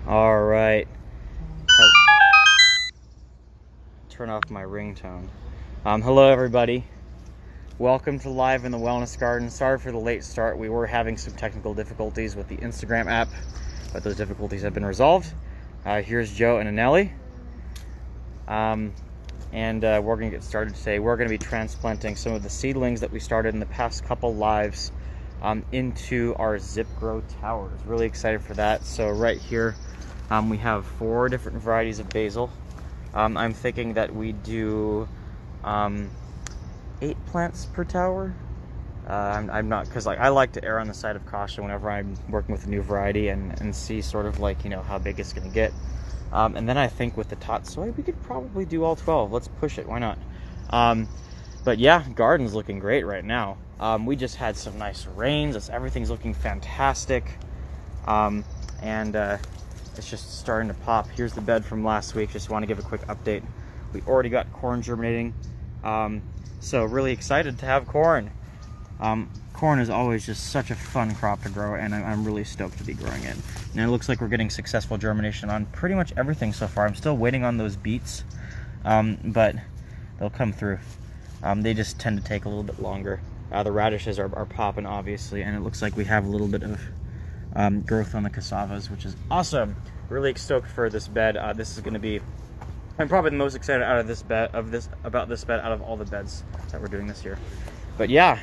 All right. Turn off my ringtone. Hello, everybody. Welcome to Live in the Wellness Garden. Sorry for the late start. We were having some technical difficulties with the Instagram app, but those difficulties have been resolved. Here's Joe and Anelli. We're going to get started today. We're going to be transplanting some of the seedlings that we started in the past couple lives into our ZipGrow towers. Really excited for that. So right here, we have 4 different varieties of basil. I'm thinking that we do 8 plants per tower. I'm not, because I like to err on the side of caution whenever I'm working with a new variety and see sort of like, how big it's going to get. And then I think with the tatsoi, we could probably do all 12. Let's push it. Why not? But yeah, garden's looking great right now. We just had some nice rains. Everything's looking fantastic. It's just starting to pop. Here's the bed from last week. Just want to give a quick update. We already got corn germinating. So really excited to have corn. Corn is always just such a fun crop to grow, and I'm really stoked to be growing it. And it looks like we're getting successful germination on pretty much everything so far. I'm still waiting on those beets, but they'll come through. They just tend to take a little bit longer. The radishes are popping, obviously, and it looks like we have a little bit of growth on the cassavas, which is awesome. Really stoked for this bed. This is going to be, I'm probably the most excited out of this bed about this bed out of all the beds that we're doing this year. But yeah,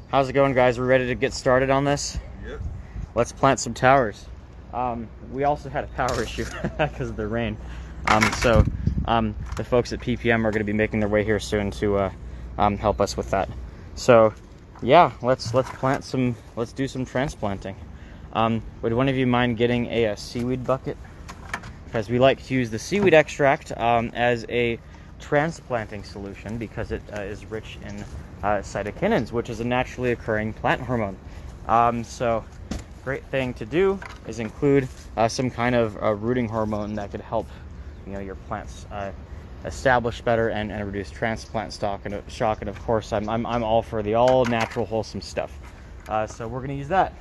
how's it going, guys? We're ready to get started on this. Yep. Let's plant some towers. We also had a power issue because of the rain. The folks at PPM are going to be making their way here soon to help us with that. So yeah, let's plant some. Let's do some transplanting. Would one of you mind getting a seaweed bucket? Because we like to use the seaweed extract as a transplanting solution because it is rich in cytokinins, which is a naturally occurring plant hormone. So great thing to do is include some kind of rooting hormone that could help your plants establish better and reduce transplant shock. And of course, I'm all for the all natural wholesome stuff. So we're going to use that.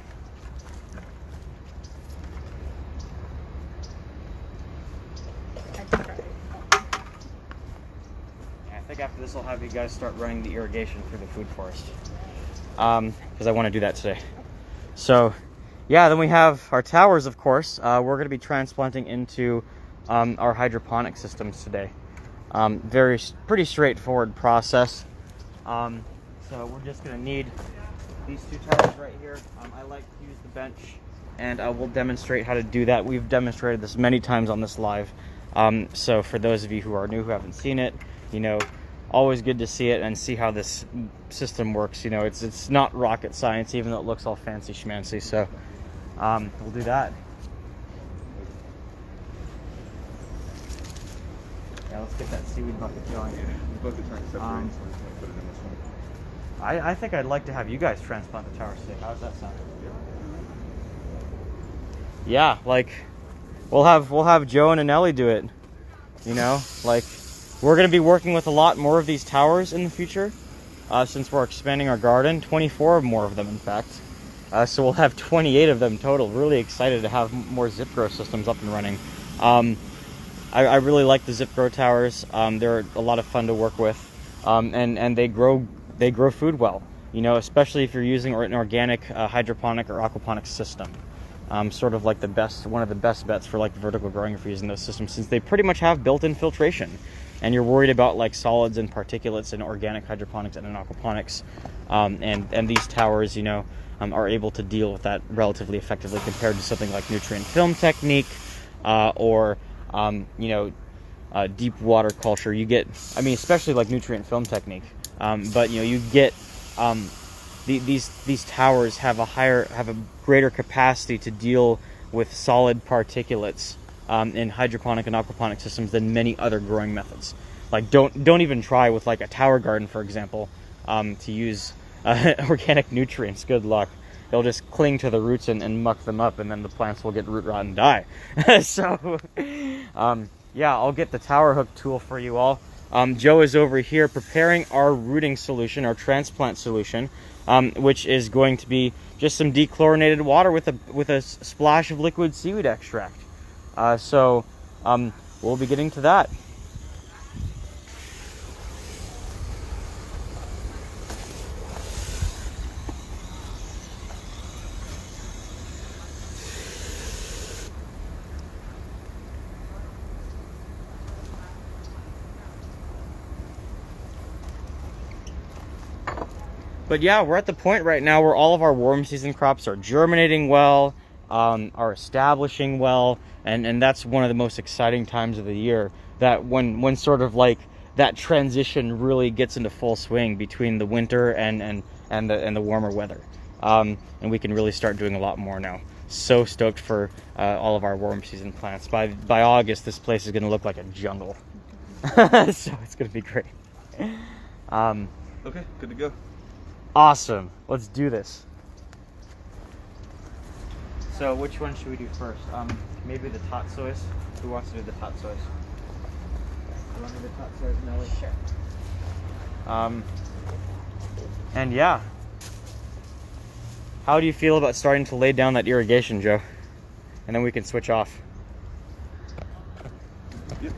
I think after this I'll have you guys start running the irrigation through the food forest, because I want to do that today. So yeah, then we have our towers, of course. We're going to be transplanting into our hydroponic systems today. Pretty straightforward process. So we're just going to need these 2 towers right here. I like to use the bench, and I will demonstrate how to do that. We've demonstrated this many times on this live. So for those of you who are new, who haven't seen it, always good to see it and see how this system works. It's not rocket science, even though it looks all fancy schmancy. So we'll do that. Yeah, let's get that seaweed bucket going. The bucket trying to separate, so I'm just going to put it in this one. I think I'd like to have you guys transplant the towers today. How does that sound? Yeah, like we'll have Joe and Anelli do it. We're going to be working with a lot more of these towers in the future, since we're expanding our garden. 24 more of them, in fact. So we'll have 28 of them total. Really excited to have more ZipGrow systems up and running. I really like the ZipGrow towers. They're a lot of fun to work with, and they grow food well. Especially if you're using an organic hydroponic or aquaponic system. Sort of like one of the best bets for vertical growing if you're using those systems, since they pretty much have built-in filtration, and you're worried about solids and particulates in organic hydroponics and in aquaponics, and these towers, are able to deal with that relatively effectively compared to something like nutrient film technique, or deep water culture. You get, especially like nutrient film technique, but you get these towers have a greater capacity to deal with solid particulates in hydroponic and aquaponic systems than many other growing methods. Don't even try with a tower garden, for example, to use organic nutrients. Good luck. They'll just cling to the roots and muck them up, and then the plants will get root rot and die. So yeah, I'll get the tower hook tool for you all. Joe is over here preparing our rooting solution, our transplant solution, which is going to be just some dechlorinated water with a splash of liquid seaweed extract. So we'll be getting to that. But yeah, we're at the point right now where all of our warm season crops are germinating well, are establishing well, and that's one of the most exciting times of the year. That when sort of like that transition really gets into full swing between the winter and the warmer weather, and we can really start doing a lot more now. So stoked for all of our warm season plants. By August, this place is going to look like a jungle. So it's going to be great. Okay, good to go. Awesome. Let's do this. So which one should we do first? Maybe the tatsois. Who wants to do the tatsois? You want to do the tatsois, Nelly? Sure. And yeah. How do you feel about starting to lay down that irrigation, Joe? And then we can switch off. Yep.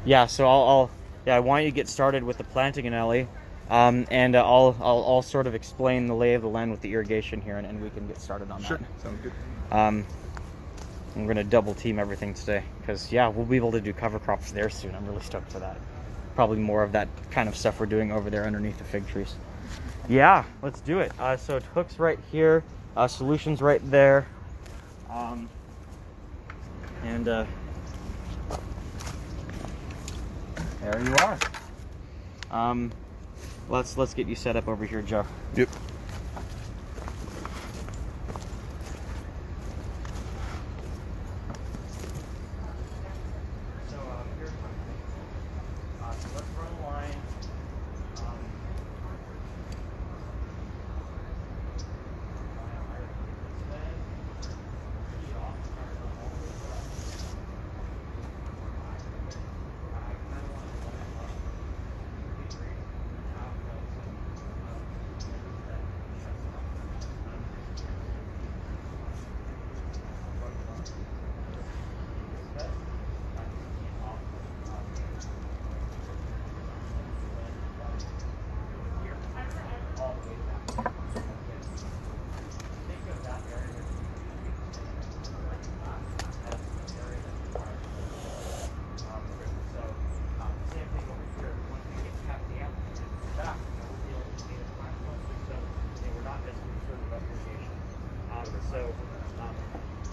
Yeah, so I want you to get started with the planting in Ellie. And I'll sort of explain the lay of the land with the irrigation here, and we can get started on that. Sure, sounds good. We're gonna double team everything today, because yeah, we'll be able to do cover crops there soon. I'm really stoked for that. Probably more of that kind of stuff we're doing over there underneath the fig trees. Yeah, let's do it. So it hooks right here, solutions right there, and there you are. Let's get you set up over here, Joe. Yep. So here's my thing. So let's run a line.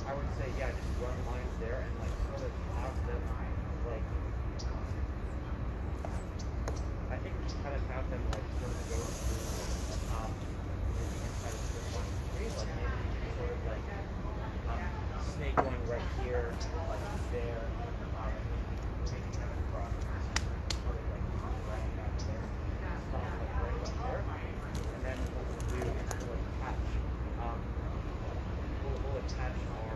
I would say, yeah, just run lines there and like sort of have them like, I think just kind of have them like sort of go through the inside of the one tree, like maybe you can sort of like snake going right here, like there, maybe kind of across, sort of like right back there, stop like right up there, and then what we'll do is we'll attach, we'll attach our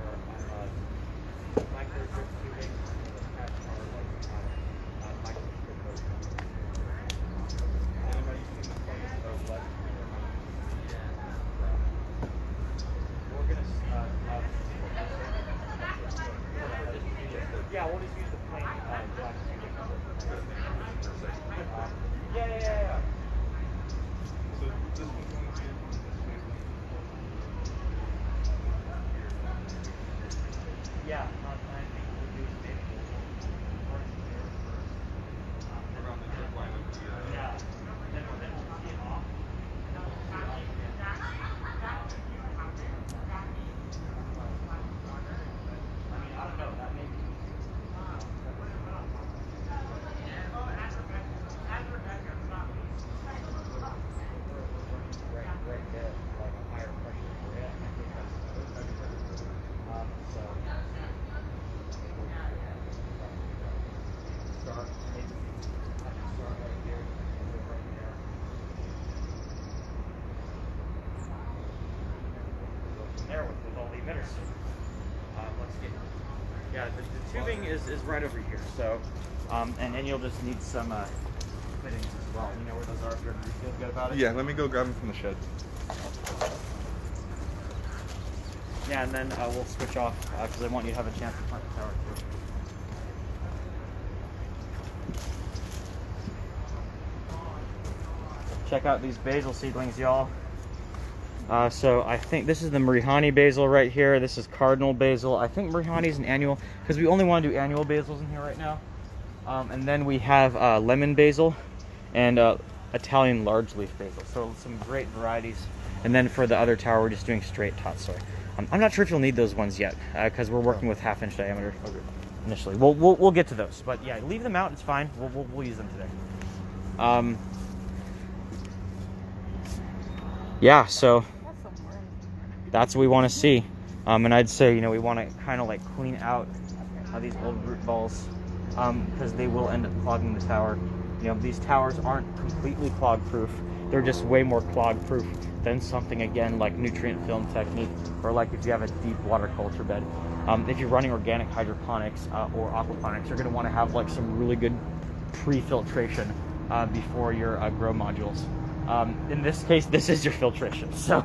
micro drip tubing, we'll attach our like micro strip hose. Anybody see the point of left? We're gonna yeah, we'll just use the plain black tubing. Yeah. So this one's going to be Yeah, I think we'll do maybe work there first. around the drip line of the Yeah, then we'll tee it off. And then we'll tee it off again. I mean, I don't know, that may be. Right there, like a higher pressure area. I think that's so. Start maybe I should start right here and go right there. Go from there with all the emitters. Let's get the tubing is right over here. So and you'll just need some fittings as well. You know where those are if you're good about it? Yeah, let me go grab them from the shed. Yeah, and then we'll switch off because I want you to have a chance to plant the tower too. Check out these basil seedlings, y'all. So I think this is the Marihani basil right here. This is cardinal basil. I think Marihani is an annual because we only want to do annual basils in here right now. And then we have lemon basil and Italian large leaf basil. So some great varieties. And then for the other tower, we're just doing straight tatsoi. I'm not sure if you'll need those ones yet because we're working with half-inch diameter initially. We'll get to those, but yeah, leave them out. It's fine. We'll use them today. Yeah, so that's what we want to see. And I'd say, you know, we want to kind of like clean out these old root balls because they will end up clogging the tower. You know, these towers aren't completely clog proof. They're just way more clog proof than something, again, like nutrient film technique, or like if you have a deep water culture bed. If you're running organic hydroponics or aquaponics, you're going to want to have like some really good pre-filtration before your grow modules. In this case, this is your filtration. So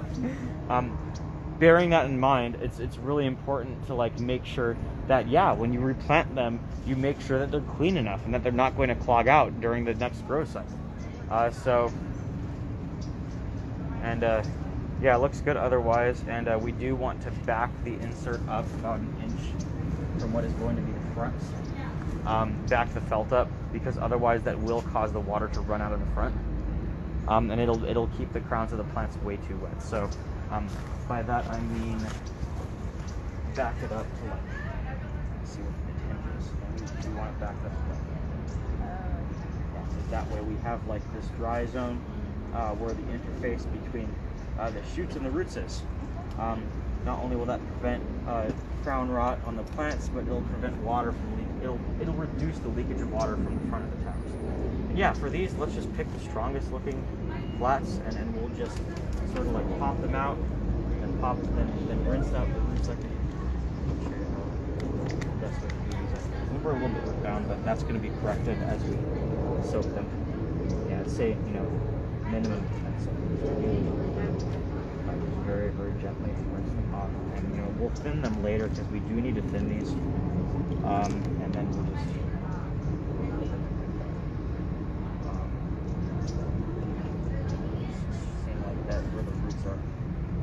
bearing that in mind, it's really important to like make sure that, yeah, when you replant them, you make sure that they're clean enough and that they're not going to clog out during the next grow cycle. Yeah, it looks good otherwise, and we do want to back the insert up about an inch from what is going to be the front. Back the felt up, because otherwise that will cause the water to run out of the front. And it'll keep the crowns of the plants way too wet. So by that I mean back it up to like, let's see what the intent is. We want to back that up. So that way we have like this dry zone where the interface between the shoots and the roots is. Not only will that prevent crown rot on the plants, but it'll prevent water from leaking. It'll reduce the leakage of water from the front of the towers. And yeah, for these, let's just pick the strongest looking flats, and then we'll just sort of like pop them out, and then rinse out the roots like that's what we use. We're a little bit root bound, but that's going to be corrected as we soak them. Yeah, I'd say, you know, minimum 10 seconds. Very, very gently rinse them off, and you know, we'll thin them later because we do need to thin these, and then we'll just same like that where the roots are.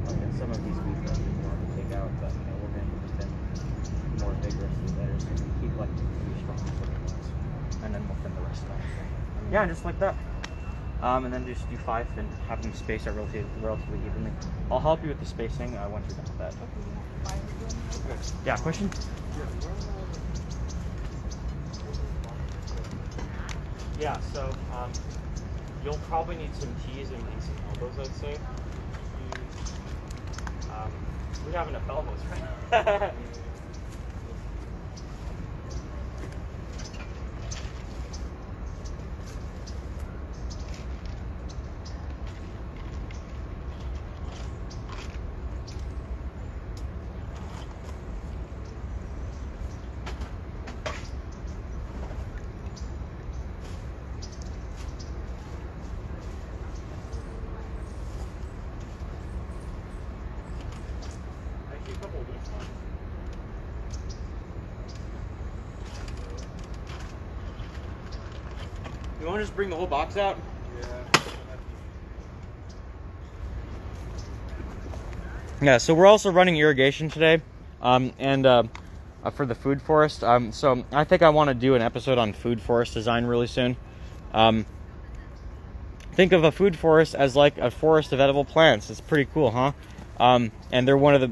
Okay, some of these we probably want to take out, but you know, we're going to thin more vigorously later, so we keep like the pretty strong looking ones, and then we'll thin the rest off. Yeah, just like that. And then just do 5 and have them spaced out relatively evenly. I'll help you with the spacing once you're done with that. Okay. Yeah, question? Yeah, so you'll probably need some T's and some elbows, I'd say. We have enough elbows, right? You want to just bring the whole box out? Yeah, so we're also running irrigation today, for the food forest. So I think I want to do an episode on food forest design really soon. Think of a food forest as like a forest of edible plants. It's pretty cool, huh? And they're one of the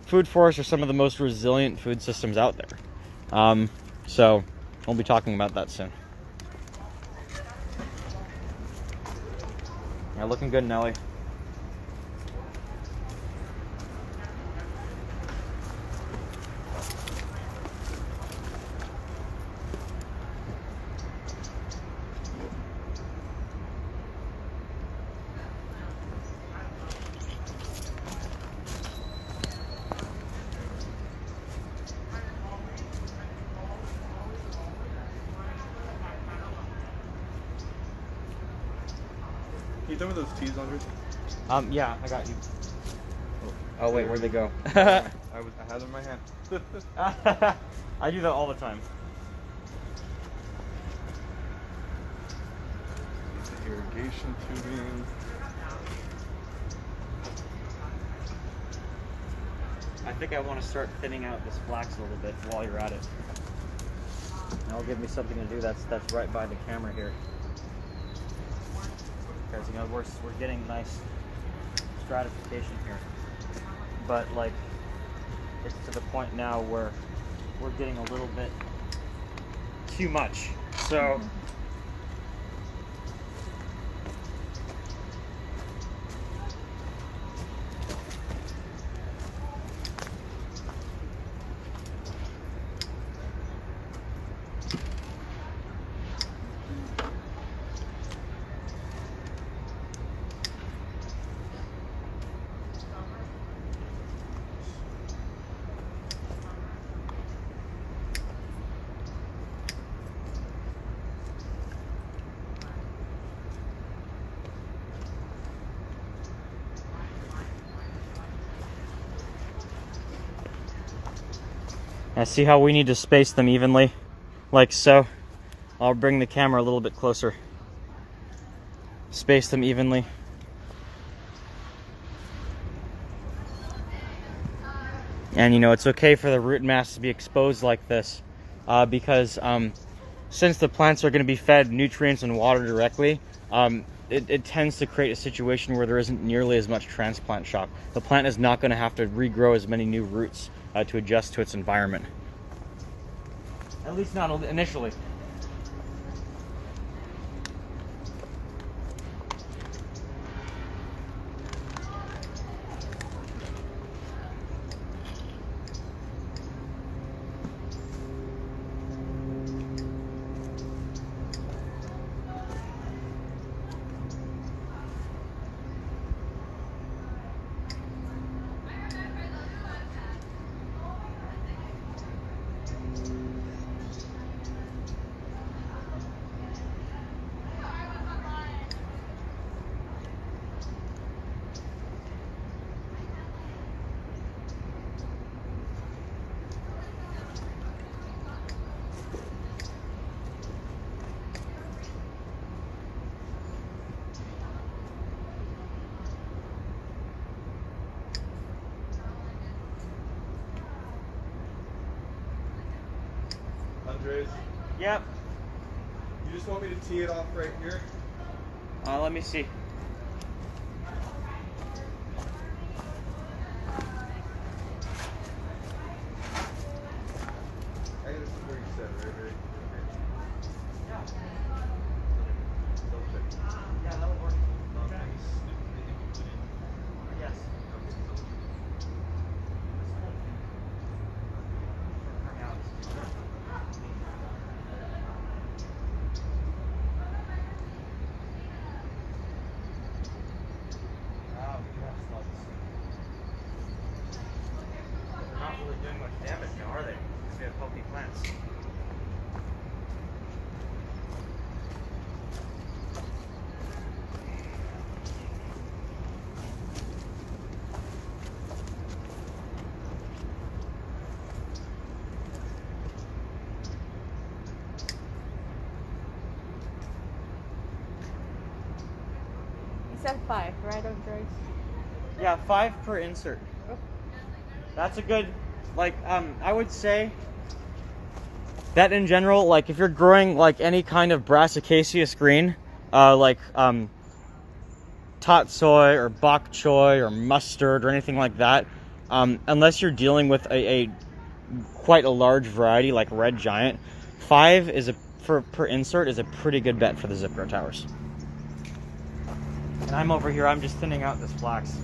food forests are some of the most resilient food systems out there. So we'll be talking about that soon. Yeah, looking good, Nelly. Can you tell me those T's, Andre? Yeah, I got you. Oh wait, where'd they go? I had them in my hand. I do that all the time. The irrigation tubing. I think I want to start thinning out this flax a little bit while you're at it. That'll give me something to do that's right by the camera here. Because you know we're getting nice stratification here, but like it's to the point now where we're getting a little bit too much. So. Now see how we need to space them evenly, like so. I'll bring the camera a little bit closer. Space them evenly. And you know, it's okay for the root mass to be exposed like this because since the plants are going to be fed nutrients and water directly, it tends to create a situation where there isn't nearly as much transplant shock. The plant is not going to have to regrow as many new roots to adjust to its environment. At least not initially. Andres, Yep. you just want me to tee it off right here? Let me see. I guess this is where you said it, right? Yeah. Double check. Yeah, that would work. Okay. Yes. They're not really doing much damage now, are they? Because we have healthy plants. You said 5, right, Andres? Yeah, 5 per insert. That's a good, like, I would say that in general, like, if you're growing, like, any kind of Brassicaceous green, like, tot soy or bok choy or mustard or anything like that, unless you're dealing with a quite a large variety like Red Giant, 5 is per insert is a pretty good bet for the Zipgrow towers. And I'm over here, I'm just thinning out this flax.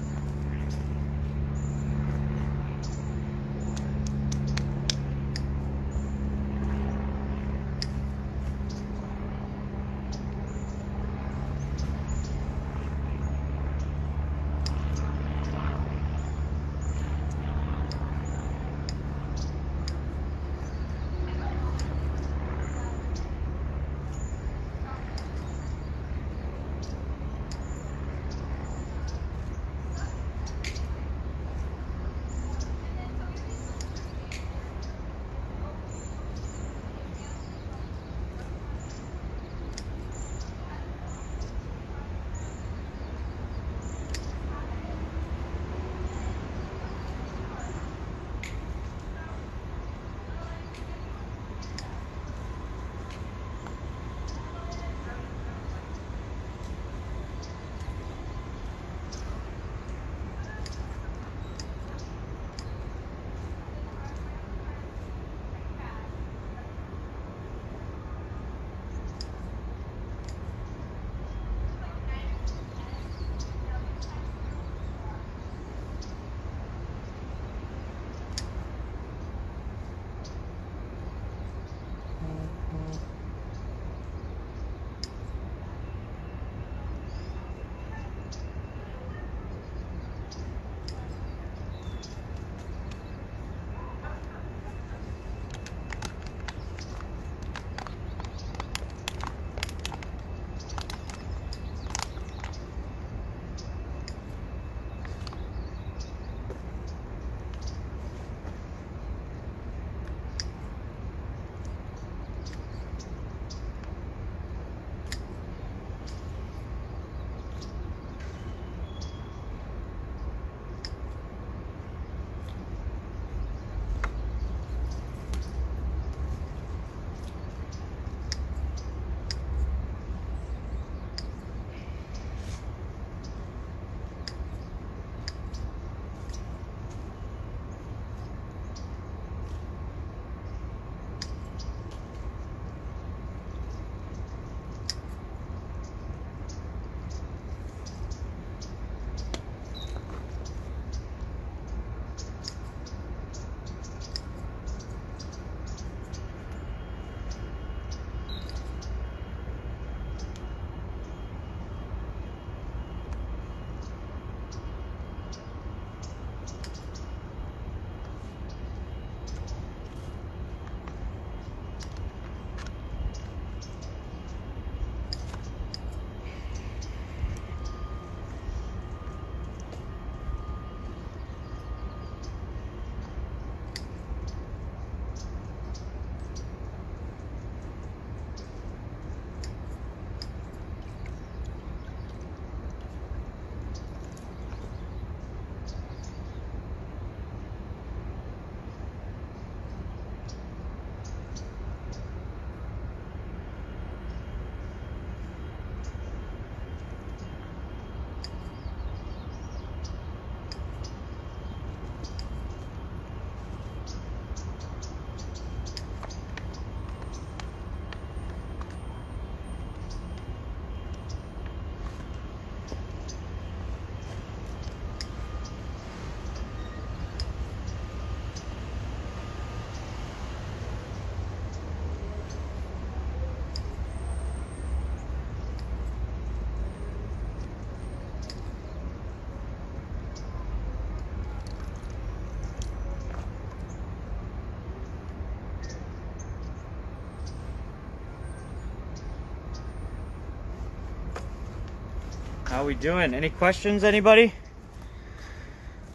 How we doing? Any questions, anybody?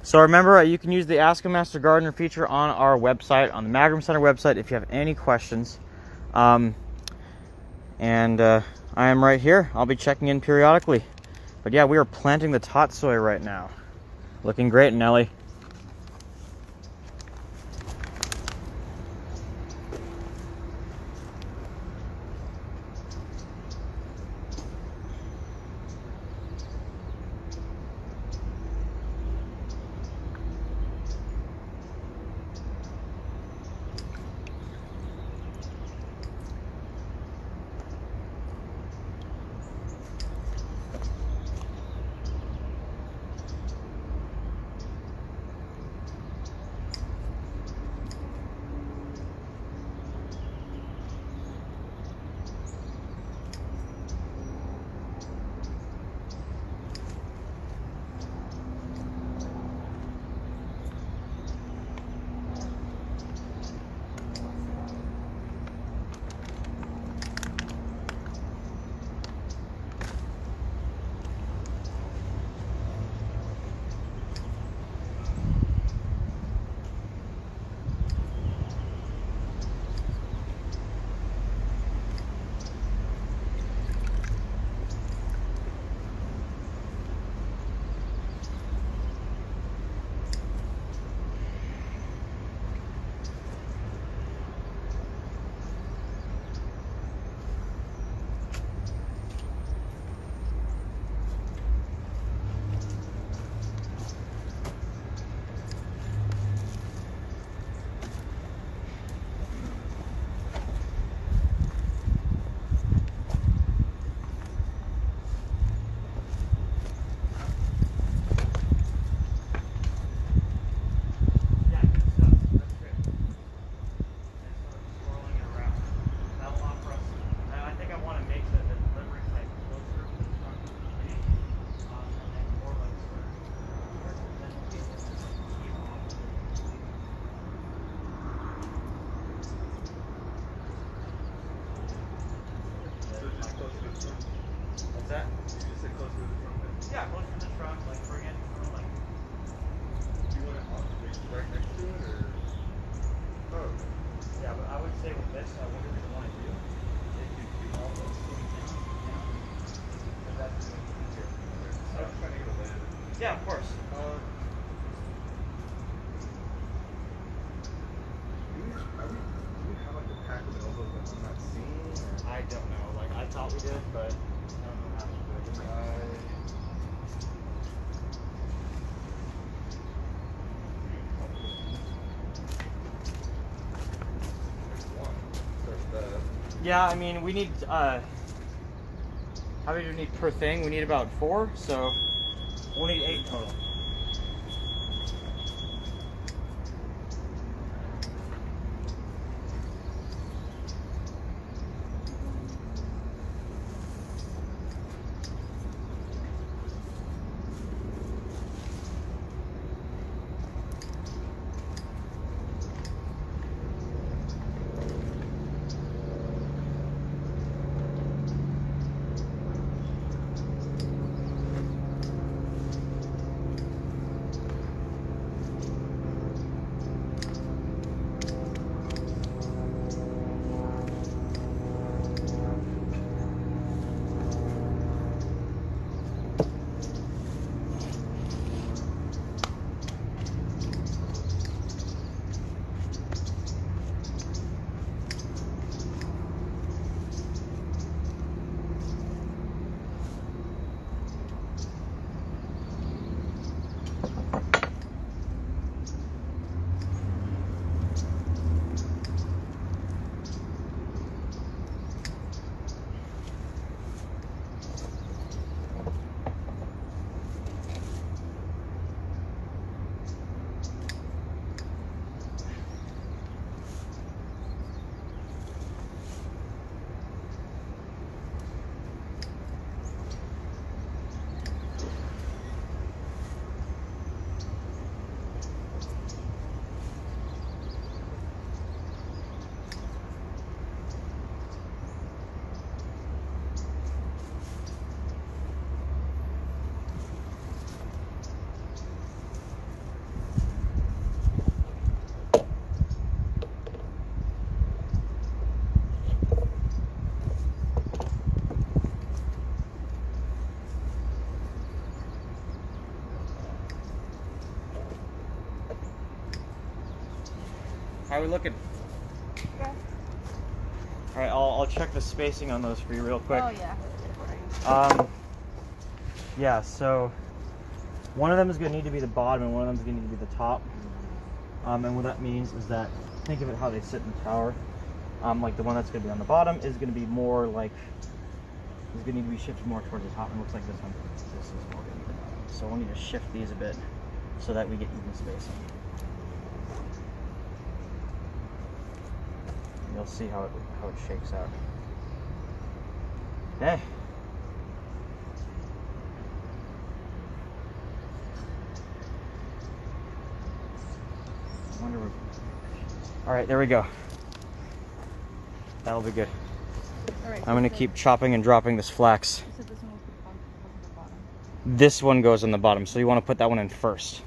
So remember, you can use the Ask a Master Gardener feature on our website, on the Magrum Center website, if you have any questions. I am right here. I'll be checking in periodically. But yeah, we are planting the tatsoi right now. Looking great, Nelly. Yeah, of course. Do we have like a pack of elbows that I'm not seeing? I don't know. Like, I thought we did, but I don't know how to do it. There's one. There's that. Yeah, I mean, we need, how many do we need per thing? We need about 4, so we'll need 8 total. How are we looking? Okay. All right, I'll check the spacing on those for you real quick. Oh yeah. Yeah, so one of them is going to need to be the bottom and one of them is going to need to be the top. And what that means is that, think of it how they sit in the tower. Like the one that's going to be on the bottom is going to be more like, is going to need to be shifted more towards the top, and it looks like this one. This is more going to be the bottom. So we'll need to shift these a bit so that we get even spacing. And you'll see how it shakes out. Okay. All right, there we go. That'll be good. All right. I'm gonna keep chopping and dropping this flax. You said this one will put on the bottom. This one goes on the bottom, so you want to put that one in first.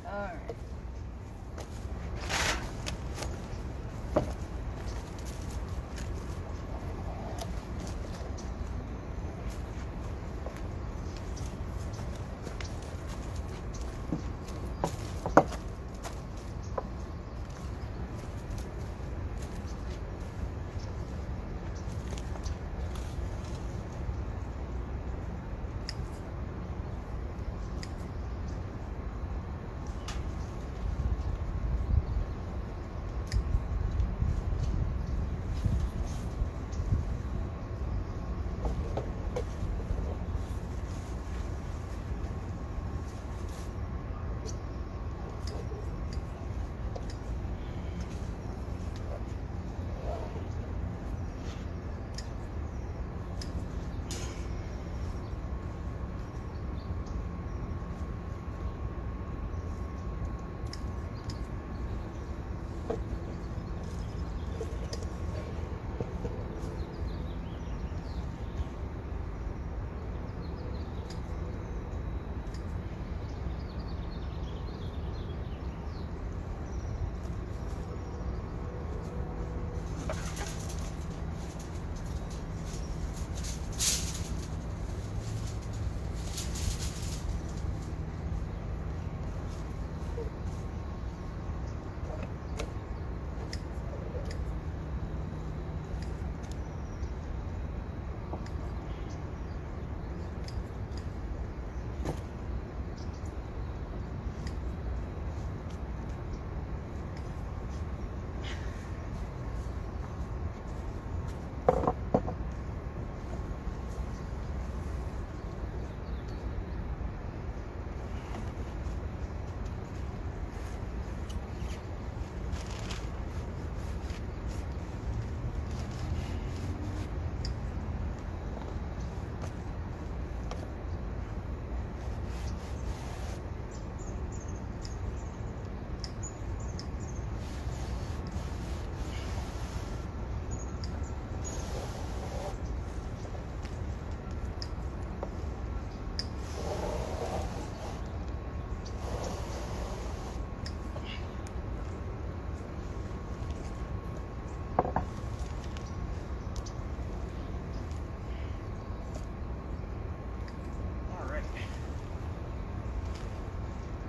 All right.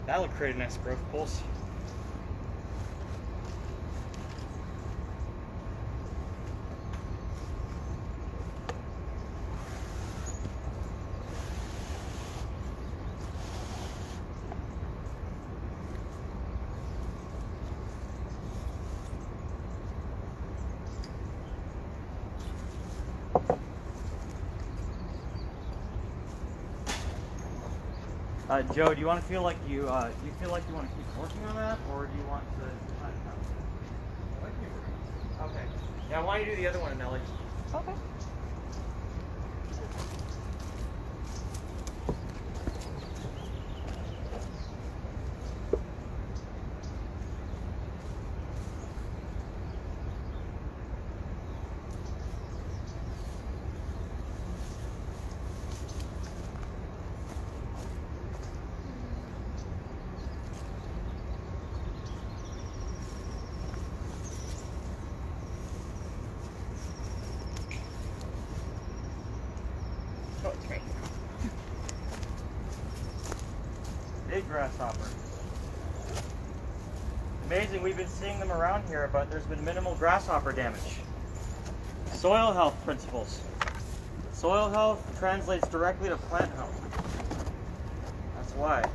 That'll create a nice growth pulse. Joe, do you want to feel like do you feel like you want to keep working on that, or do you want to kind of okay. Yeah, why don't you do the other one, Nelly? Okay. Oh, it's great. Big grasshopper. Amazing, we've been seeing them around here, but there's been minimal grasshopper damage. Soil health principles. Soil health translates directly to plant health. That's why.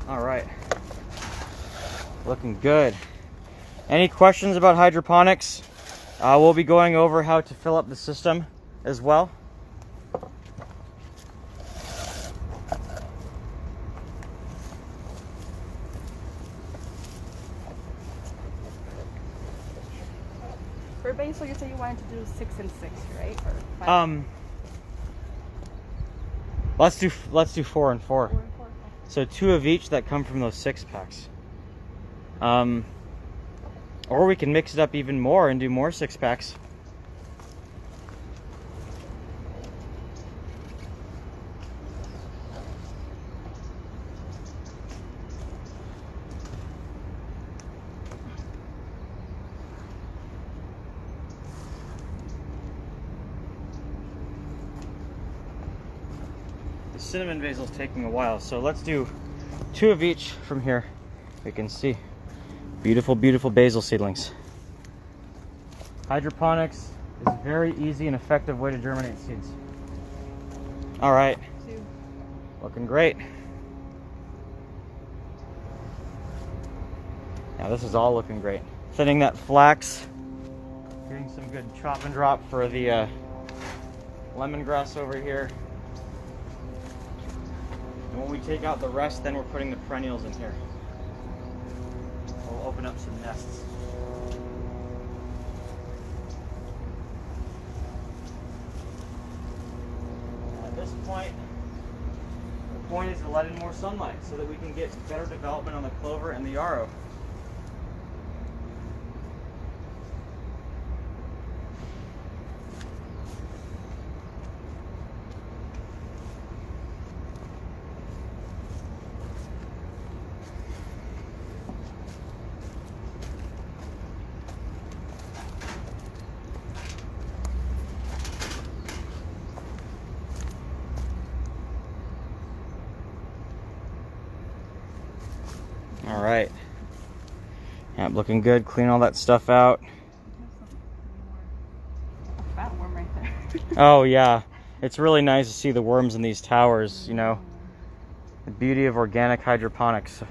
All right, looking good. Any questions about hydroponics? We'll be going over how to fill up the system as well. For basil, you said you wanted to do 6 and 6, right? Or 5? Let's do 4 and 4. 4 and 4. So 2 of each that come from those 6-packs. Or we can mix it up even more and do more 6-packs. The cinnamon basil is taking a while, so let's do 2 of each from here. You can see beautiful, beautiful basil seedlings. Hydroponics is a very easy and effective way to germinate seeds. All right, 2. looking great. Now this is all looking great. Thinning that flax, getting some good chop and drop for the lemongrass over here. And when we take out the rest, then we're putting the perennials in here. We'll open up some nests. At this point, the point is to let in more sunlight so that we can get better development on the clover and the yarrow. All right. Yep, looking good. Clean all that stuff out. A fat worm right there. Oh yeah, it's really nice to see the worms in these towers, you know. The beauty of organic hydroponics.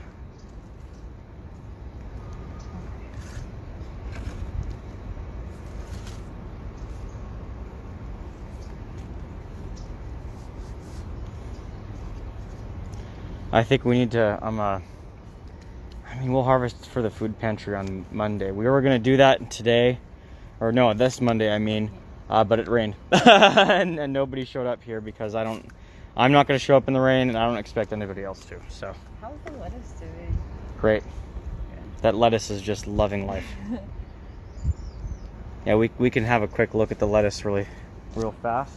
I think we need to, I mean, we'll harvest for the food pantry on Monday. We were gonna do that today, or no, this Monday, I mean, but it rained. and nobody showed up here because I'm not gonna show up in the rain, and I don't expect anybody else to, so. How's the lettuce doing? Great. That lettuce is just loving life. Yeah, we can have a quick look at the lettuce real fast.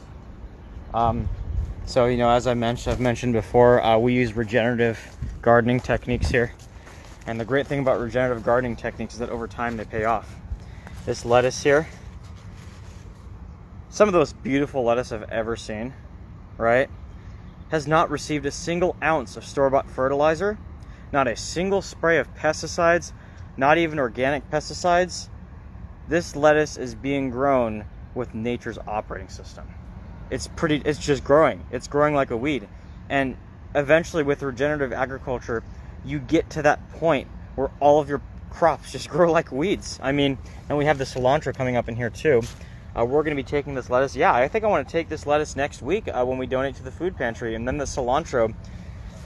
So, you know, as I've mentioned before, we use regenerative gardening techniques here. And the great thing about regenerative gardening techniques is that over time they pay off. This lettuce here, some of the most beautiful lettuce I've ever seen, right, has not received a single ounce of store-bought fertilizer, not a single spray of pesticides, not even organic pesticides. This lettuce is being grown with nature's operating system. It's just growing. It's growing like a weed. And eventually with regenerative agriculture, you get to that point where all of your crops just grow like weeds. I mean, and we have the cilantro coming up in here too. We're going to be taking this lettuce. Yeah, I think I want to take this lettuce next week when we donate to the food pantry. And then the cilantro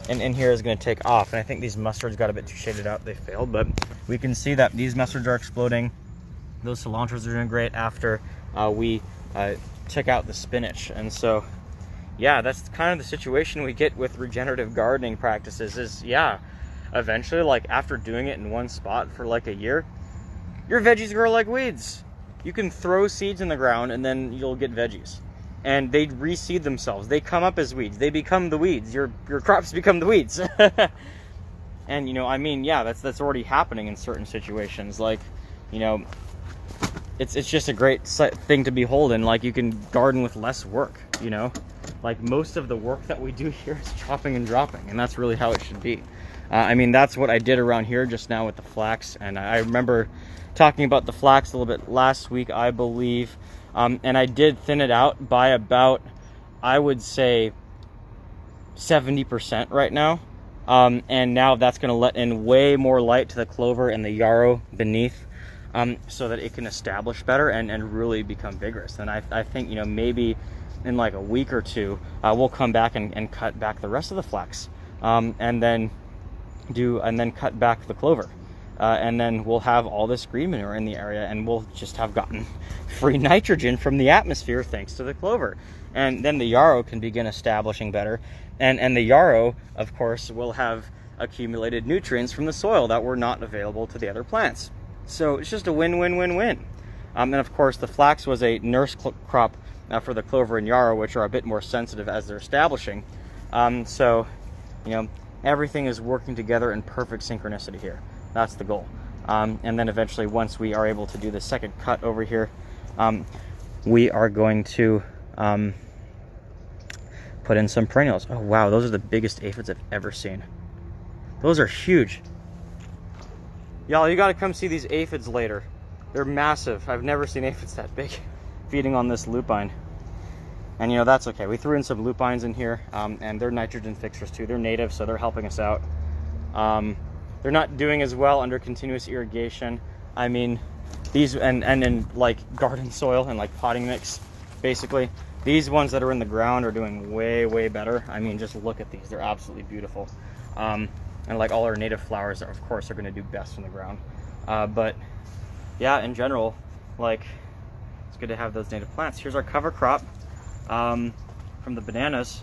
in here is going to take off. And I think these mustards got a bit too shaded out. They failed, but we can see that these mustards are exploding. Those cilantros are doing great after we check out the spinach. And so, yeah, that's kind of the situation we get with regenerative gardening practices is, yeah, eventually, like after doing it in one spot for like a year, your veggies grow like weeds. You can throw seeds in the ground and then you'll get veggies. And they reseed themselves. They come up as weeds. They become the weeds. Your crops become the weeds. And, you know, I mean, yeah, that's already happening in certain situations. Like, you know, it's just a great thing to behold. And, like, you can garden with less work, you know? Like, most of the work that we do here is chopping and dropping. And that's really how it should be. I mean, that's what I did around here just now with the flax. And I remember talking about the flax a little bit last week, I believe. And I did thin it out by about, I would say, 70% right now. And now that's going to let in way more light to the clover and the yarrow beneath, so that it can establish better and really become vigorous. And I think, you know, maybe in like a week or two, we'll come back and cut back the rest of the flax, and then cut back the clover. And then we'll have all this green manure in the area, and we'll just have gotten free nitrogen from the atmosphere thanks to the clover. And then the yarrow can begin establishing better. And the yarrow, of course, will have accumulated nutrients from the soil that were not available to the other plants. So it's just a win-win-win-win. And of course, the flax was a nurse crop for the clover and yarrow, which are a bit more sensitive as they're establishing. So, you know, everything is working together in perfect synchronicity here. That's the goal. And then eventually, once we are able to do the second cut over here, we are going to put in some perennials. Oh, wow, those are the biggest aphids I've ever seen. Those are huge. Y'all, you got to come see these aphids later. They're massive. I've never seen aphids that big feeding on this lupine. And, you know, that's okay. We threw in some lupines in here, and they're nitrogen fixers too. They're native, so they're helping us out. They're not doing as well under continuous irrigation. I mean, these, and in like garden soil and like potting mix, basically. These ones that are in the ground are doing way, way better. I mean, just look at these. They're absolutely beautiful. And like all our native flowers, of course, are going to do best in the ground. But yeah, in general, like, it's good to have those native plants. Here's our cover crop from the bananas.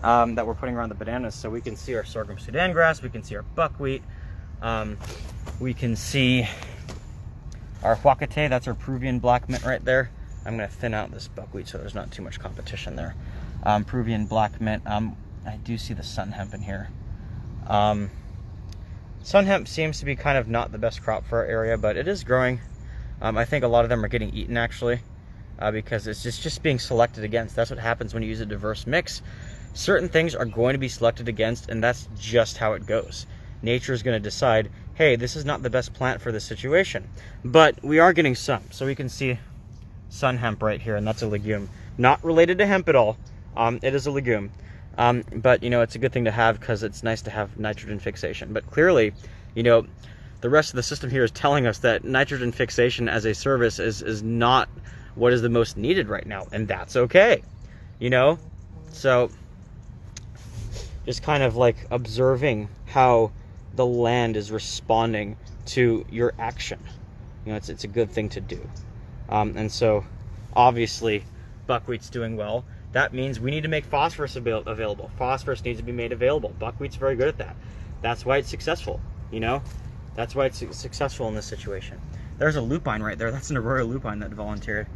That we're putting around the bananas, so we can see our sorghum Sudan grass, we can see our buckwheat, we can see our huacate, that's our Peruvian black mint right there. I'm going to thin out this buckwheat so there's not too much competition there. Peruvian black mint, I do see the sun hemp in here. Sun hemp seems to be kind of not the best crop for our area, but it is growing. I think a lot of them are getting eaten actually, because it's just being selected against. That's what happens when you use a diverse mix. Certain things are going to be selected against, and that's just how it goes. Nature is going to decide, hey, this is not the best plant for this situation. But we are getting some. So we can see sun hemp right here, and that's a legume. Not related to hemp at all. It is a legume. But, you know, it's a good thing to have because it's nice to have nitrogen fixation. But clearly, you know, the rest of the system here is telling us that nitrogen fixation as a service is not what is the most needed right now. And that's okay, you know? So just kind of like observing how the land is responding to your action. You know, it's a good thing to do. And so obviously buckwheat's doing well. That means we need to make phosphorus available. Phosphorus needs to be made available. Buckwheat's very good at that. That's why it's successful, you know? That's why it's successful in this situation. There's a lupine right there. That's an arroyo lupine that volunteered.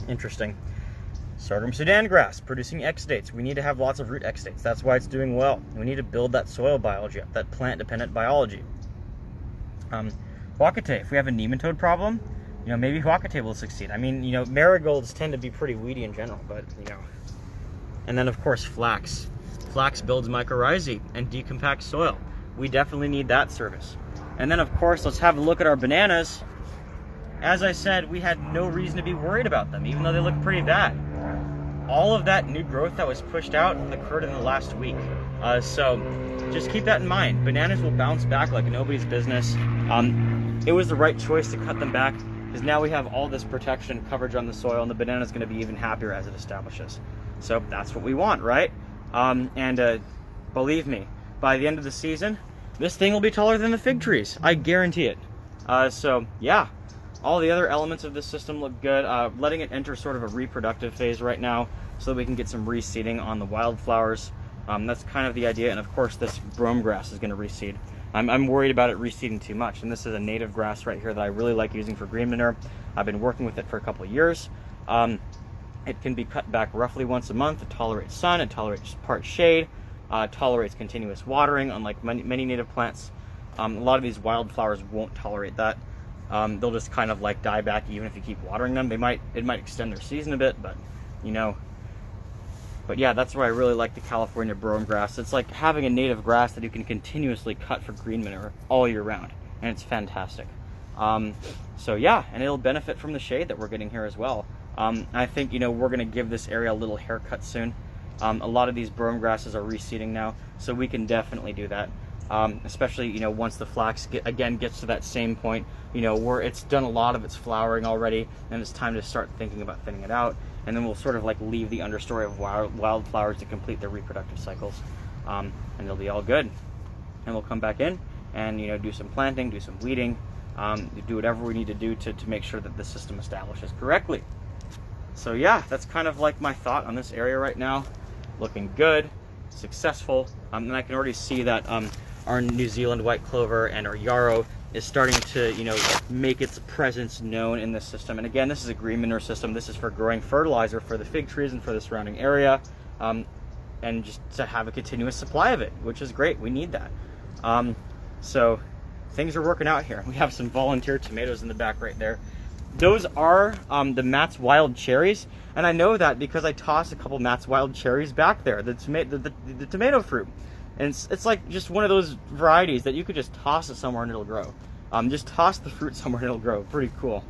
Interesting. Sorghum Sudan grass, producing exudates. We need to have lots of root exudates. That's why it's doing well. We need to build that soil biology up, that plant-dependent biology. Huacate, if we have a nematode problem, you know, maybe huacate will succeed. I mean, you know, marigolds tend to be pretty weedy in general, but, you know. And then, of course, flax. Flax builds mycorrhizae and decompacts soil. We definitely need that service. And then, of course, let's have a look at our bananas. As I said, we had no reason to be worried about them, even though they look pretty bad. all of that new growth that was pushed out occurred in the last week. So just keep that in mind. Bananas will bounce back like nobody's business. It was the right choice to cut them back, because now we have all this protection and coverage on the soil, and the banana is going to be even happier as it establishes. So that's what we want, right? Believe me, by the end of the season, this thing will be taller than the fig trees. I guarantee it. So yeah, all the other elements of this system look good. Letting it enter sort of a reproductive phase right now so that we can get some reseeding on the wildflowers. That's kind of the idea. And of course, this brome grass is going to reseed. I'm worried about it reseeding too much. And this is a native grass right here that I really like using for green manure. I've been working with it for a couple of years. It can be cut back roughly once a month. It tolerates sun, it tolerates part shade, tolerates continuous watering, unlike many native plants. A lot of these wildflowers won't tolerate that. They'll just kind of like die back even if you keep watering them. It might extend their season a bit, but you know. But yeah, that's why I really like the California brome grass. It's like having a native grass that you can continuously cut for green manure all year round, and it's fantastic. So yeah, and it'll benefit from the shade that we're getting here as well. I think, you know, we're going to give this area a little haircut soon. A lot of these brome grasses are reseeding now, so we can definitely do that. Especially, you know, once the flax gets to that same point, you know, where it's done a lot of its flowering already, and it's time to start thinking about thinning it out. And then we'll sort of like leave the understory of wildflowers to complete their reproductive cycles, and it'll be all good. And we'll come back in and, you know, do some planting, do some weeding, do whatever we need to do to make sure that the system establishes correctly. So yeah, that's kind of like my thought on this area right now. Looking good, successful, and I can already see that our New Zealand white clover and our yarrow is starting to, you know, make its presence known in this system. And again, this is a green manure system. This is for growing fertilizer for the fig trees and for the surrounding area, and just to have a continuous supply of it, which is great. We need that. So things are working out here. We have some volunteer tomatoes in the back right there. Those are the Matt's Wild Cherries, and I know that because I tossed a couple Matt's Wild Cherries back there, the tomato fruit. And it's like just one of those varieties that you could just toss it somewhere and it'll grow. Just toss the fruit somewhere and it'll grow. Pretty cool.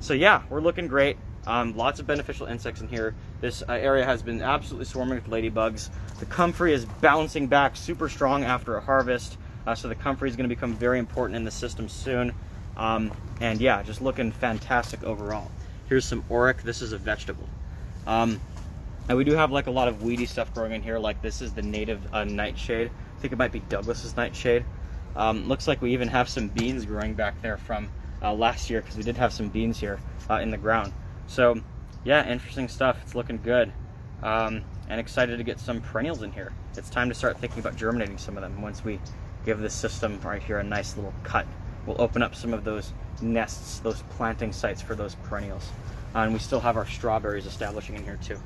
So yeah, we're looking great. Lots of beneficial insects in here. This area has been absolutely swarming with ladybugs. The comfrey is bouncing back super strong after a harvest. So the comfrey is going to become very important in the system soon. And yeah, just looking fantastic overall. Here's some oric. This is a vegetable. And we do have like a lot of weedy stuff growing in here. Like this is the native nightshade. I think it might be Douglas's nightshade. Looks like we even have some beans growing back there from last year, because we did have some beans here in the ground. So yeah, interesting stuff. It's looking good. And excited to get some perennials in here. It's time to start thinking about germinating some of them once we give this system right here a nice little cut. We'll open up some of those nests, those planting sites for those perennials. And we still have our strawberries establishing in here too.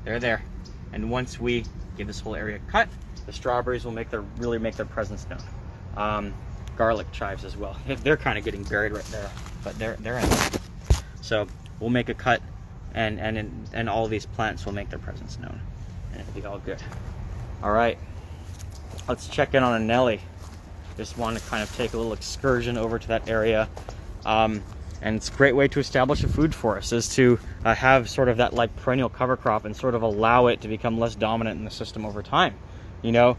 They're there. And once we give this whole area a cut, the strawberries will really make their presence known. Garlic chives as well. They're kind of getting buried right there, but they're in there. So we'll make a cut, and all these plants will make their presence known, and it'll be all good. All right, let's check in on a Nelly. Just want to kind of take a little excursion over to that area. And it's a great way to establish a food forest, is to have sort of that like perennial cover crop and sort of allow it to become less dominant in the system over time. You know,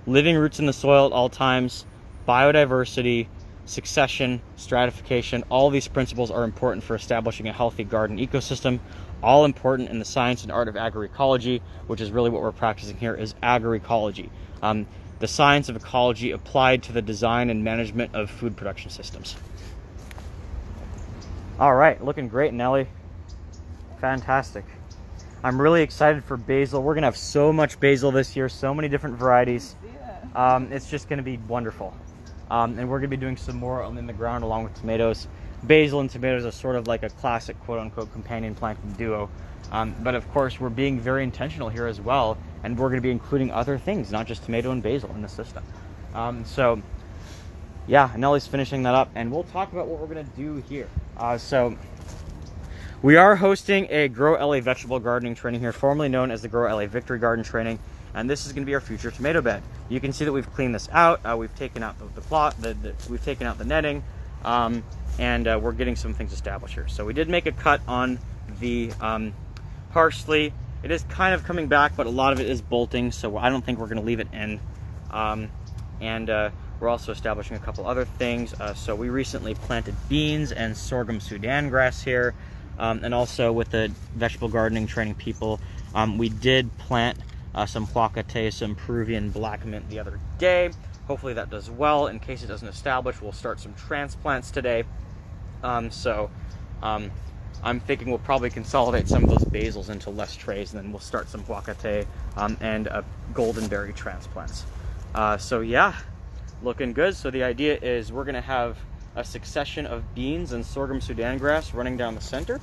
living roots in the soil at all times, biodiversity, succession, stratification, all these principles are important for establishing a healthy garden ecosystem, all important in the science and art of agroecology, which is really what we're practicing here, is agroecology. The science of ecology applied to the design and management of food production systems. All right, looking great, Nelly. Fantastic. I'm really excited for basil. We're gonna have so much basil this year, so many different varieties. Yeah. It's just gonna be wonderful. And we're gonna be doing some more in the ground along with tomatoes. Basil and tomatoes are sort of like a classic quote-unquote companion planting duo. But of course, we're being very intentional here as well, and we're gonna be including other things, not just tomato and basil in the system. So yeah, Nelly's finishing that up, and we'll talk about what we're gonna do here. So we are hosting a Grow LA vegetable gardening training here, formerly known as the Grow LA Victory Garden training, and this is going to be our future tomato bed. You can see that we've cleaned this out. We've taken out the plot, we've taken out the netting, and we're getting some things established here. So we did make a cut on the parsley it is kind of coming back, but a lot of it is bolting, so I don't think we're going to leave it in. We're also establishing a couple other things. So we recently planted beans and sorghum Sudan grass here, and also with the vegetable gardening training people, we did plant some huacate, some Peruvian black mint the other day. Hopefully that does well. In case it doesn't establish, we'll start some transplants today. I'm thinking we'll probably consolidate some of those basils into less trays, and then we'll start some huacate and goldenberry transplants. So yeah, looking good. So the idea is we're gonna have a succession of beans and sorghum Sudan grass running down the center.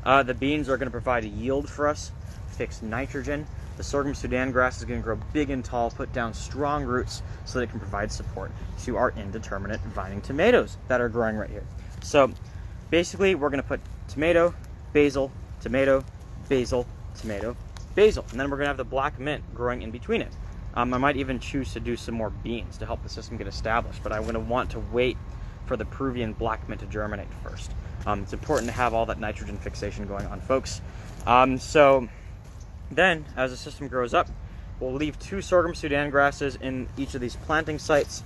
The beans are gonna provide a yield for us, fix nitrogen. The sorghum Sudan grass is gonna grow big and tall, put down strong roots so that it can provide support to our indeterminate vining tomatoes that are growing right here. So basically we're gonna put tomato, basil, tomato, basil, tomato, basil, and then we're gonna have the black mint growing in between it. I might even choose to do some more beans to help the system get established, but I'm going to want to wait for the Peruvian black mint to germinate first. It's important to have all that nitrogen fixation going on, folks. So then, as the system grows up, we'll leave 2 sorghum Sudan grasses in each of these planting sites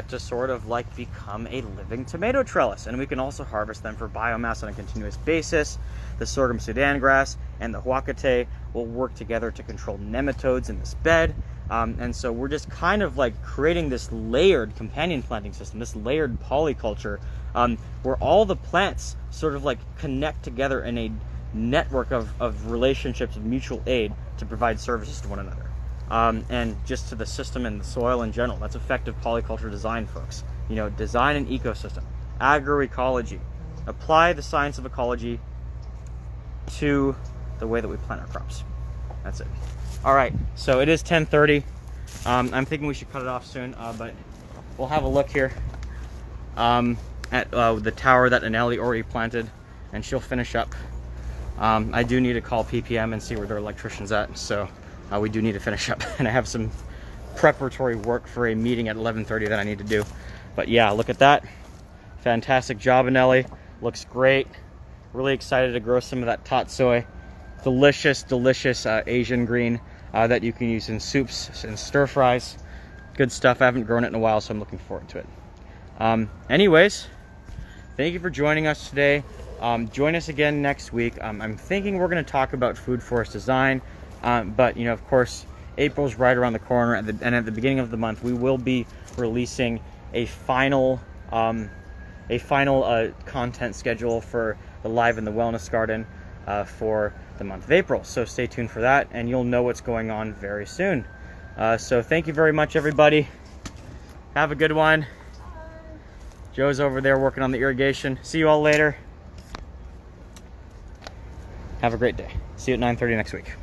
to sort of like become a living tomato trellis. And we can also harvest them for biomass on a continuous basis. The sorghum Sudan grass and the huacate will work together to control nematodes in this bed. And so we're just kind of like creating this layered companion planting system, this layered polyculture, where all the plants sort of like connect together in a network of relationships of mutual aid to provide services to one another. And just to the system and the soil in general. That's effective polyculture design, folks. You know, design an ecosystem, agroecology. Apply the science of ecology to the way that we plant our crops. That's it. All right, so it is 10:30. I'm thinking we should cut it off soon, but we'll have a look here at the tower that Anneli already planted, and she'll finish up. I do need to call PPM and see where their electrician's at, so we do need to finish up. And I have some preparatory work for a meeting at 11:30 that I need to do. But yeah, look at that. Fantastic job, Anneli. Looks great. Really excited to grow some of that tatsoi. Delicious, delicious Asian green that you can use in soups and stir fries. Good stuff. I haven't grown it in a while, so I'm looking forward to it. Anyways, thank you for joining us today. Join us again next week. I'm thinking we're going to talk about food forest design, but you know, of course, April's right around the corner, and at the beginning of the month, we will be releasing a final content schedule for the Live in the Wellness Garden for the month of April. So stay tuned for that, and you'll know what's going on very soon. So thank you very much, everybody. Have a good one. Joe's over there working on the irrigation. See you all later. Have a great day. See you at 9:30 next week.